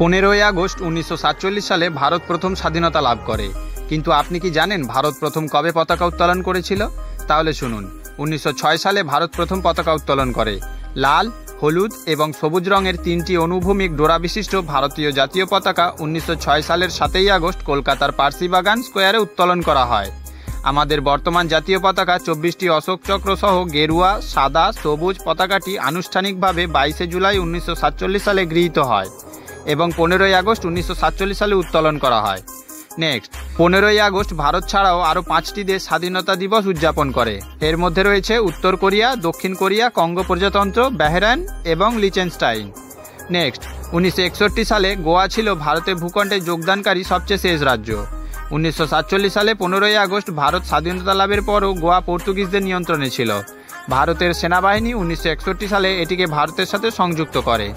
15ই August 1947 সালে ভারত প্রথম স্বাধীনতা লাভ করে। কিন্তু আপনি কি জানেন ভারত প্রথম কবে পতাকা উত্তোলন করেছিল? তাহলে শুনুন। 1906 সালে ভারত প্রথম পতাকা উত্তোলন করে। লাল, হলুদ এবং সবুজ রঙের তিনটি অনুভূমিক ডোরা বিশিষ্ট ভারতীয় জাতীয় পতাকা 1906 সালের 7ই আগস্ট কলকাতার পার্সিবাগান স্কোয়ারে উত্তোলন করা হয়। আমাদের বর্তমান জাতীয় পতাকা 24টি অশোক চক্র সহ গেরুয়া, সাদা, সবুজ পতাকাটি আনুষ্ঠানিকভাবে 22শে জুলাই 1947 সালে গৃহীত হয় এবং 15ই আগস্ট 1947 সালে উত্তোলন করা হয়। নেক্সট, 15ই আগস্ট ভারত ছাড়াও আরও 5টি দেশ স্বাধীনতা দিবস উদযাপন করে। এর মধ্যে রয়েছে উত্তর কোরিয়া, দক্ষিণ কোরিয়া, কঙ্গো প্রজাতন্ত্র, বাহরাইন এবং লিচেনস্টাইন। নেক্সট, 1961 সালে গোয়া ছিল ভারতের ভূখণ্ডে যোগদানকারী সবচেয়ে শেষ রাজ্য। 1947 সালে 15ই আগস্ট ভারত স্বাধীনতা লাভের পরও গোয়া পর্তুগিজদের নিয়ন্ত্রণে ছিল। ভারতের সেনাবাহিনী 1961 সালে এটিকে ভারতের সাথে সংযুক্ত করে।